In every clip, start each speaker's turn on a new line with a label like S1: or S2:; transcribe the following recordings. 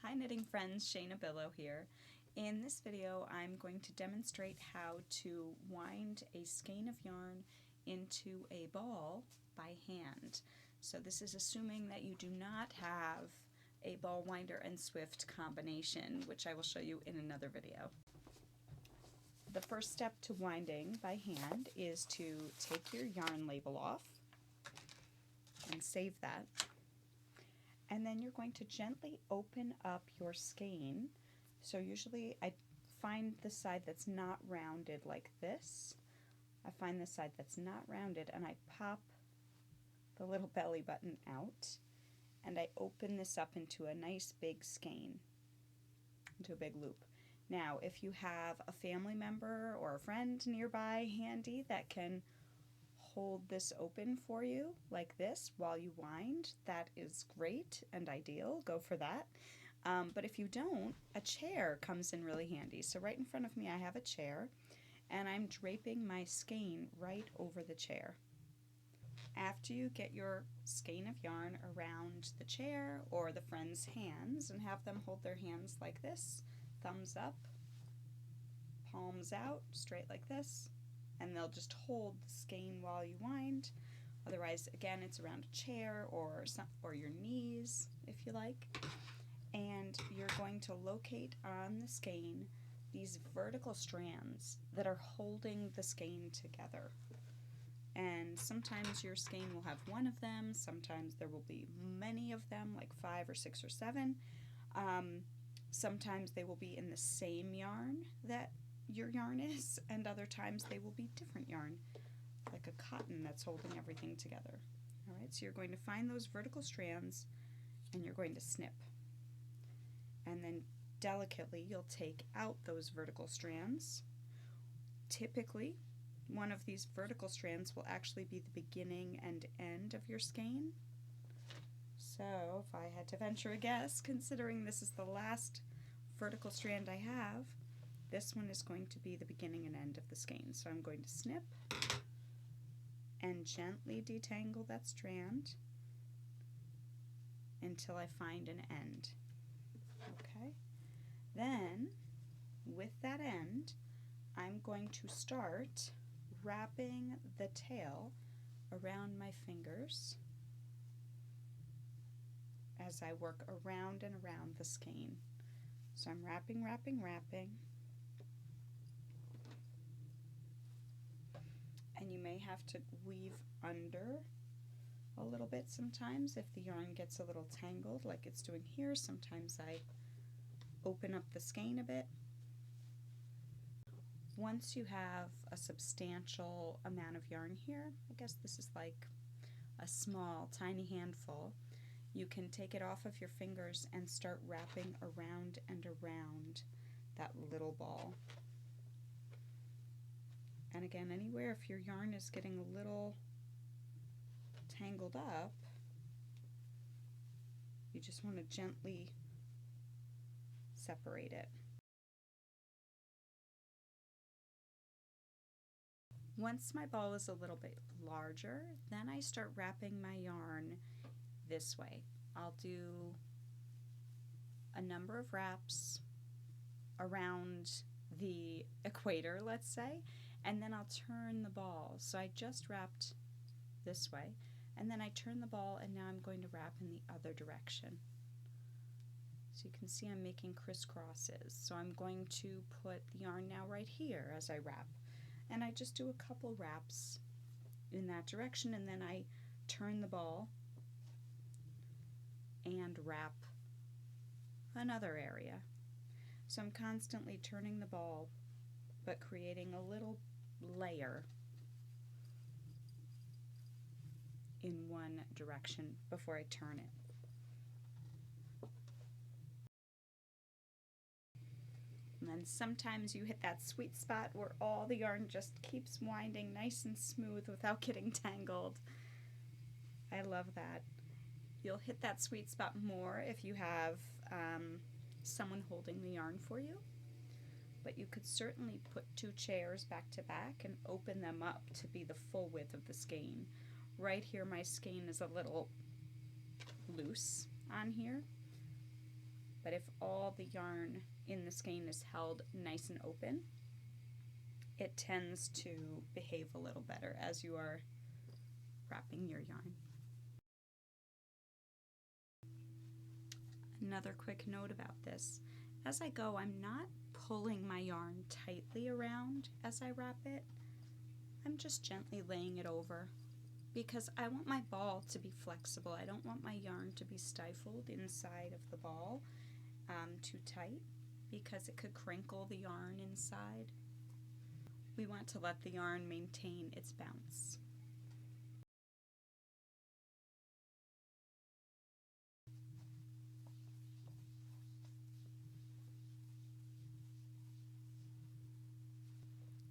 S1: Hi knitting friends, Shaina here. In this video I'm going to demonstrate how to wind a skein of yarn into a ball by hand. So this is assuming that you do not have a ball winder and swift combination, which I will show you in another video. The first step to winding by hand is to take your yarn label off and save that. And then you're going to gently open up your skein. So usually I find the side that's not rounded like this. I find the side that's not rounded and I pop the little belly button out and I open this up into a nice big skein, into a big loop. Now if you have a family member or a friend nearby handy that can hold this open for you like this while you wind, that is great and ideal. Go for that. But if you don't, a chair comes in really handy. So right in front of me I have a chair and I'm draping my skein right over the chair. After you get your skein of yarn around the chair or the friend's hands and have them hold their hands like this, thumbs up, palms out, straight like this, and they'll just hold the skein while you wind. Otherwise, again, it's around a chair or your knees, if you like. And you're going to locate on the skein these vertical strands that are holding the skein together. And sometimes your skein will have one of them, sometimes there will be many of them, like 5 or 6 or 7. Sometimes they will be in the same yarn that your yarn is, and other times they will be different yarn, like a cotton that's holding everything together. Alright, so you're going to find those vertical strands and you're going to snip. And then delicately you'll take out those vertical strands. Typically, one of these vertical strands will actually be the beginning and end of your skein. So if I had to venture a guess, considering this is the last vertical strand I have, this one is going to be the beginning and end of the skein. So I'm going to snip and gently detangle that strand until I find an end. Okay. Then, with that end, I'm going to start wrapping the tail around my fingers as I work around and around the skein. So I'm wrapping, wrapping, wrapping. And you may have to weave under a little bit sometimes if the yarn gets a little tangled like it's doing here. Sometimes I open up the skein a bit. Once you have a substantial amount of yarn here, I guess this is like a small, tiny handful, you can take it off of your fingers and start wrapping around and around that little ball. And again, anywhere if your yarn is getting a little tangled up, you just want to gently separate it. Once my ball is a little bit larger, then I start wrapping my yarn this way. I'll do a number of wraps around the equator, let's say, and then I'll turn the ball. So I just wrapped this way, and then I turn the ball, and now I'm going to wrap in the other direction. So you can see I'm making crisscrosses. So I'm going to put the yarn now right here as I wrap. And I just do a couple wraps in that direction, and then I turn the ball and wrap another area. So I'm constantly turning the ball, but creating a little layer in one direction before I turn it. And then sometimes you hit that sweet spot where all the yarn just keeps winding nice and smooth without getting tangled. I love that. You'll hit that sweet spot more if you have someone holding the yarn for you. But you could certainly put 2 chairs back to back and open them up to be the full width of the skein. Right here my skein is a little loose on here, But if all the yarn in the skein is held nice and open, it tends to behave a little better as you are wrapping your yarn. Another quick note about this. As I go, I'm not pulling my yarn tightly around as I wrap it. I'm just gently laying it over because I want my ball to be flexible. I don't want my yarn to be stifled inside of the ball too tight because it could crinkle the yarn inside. We want to let the yarn maintain its bounce.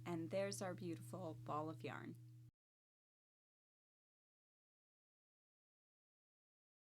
S1: And there's our beautiful ball of yarn.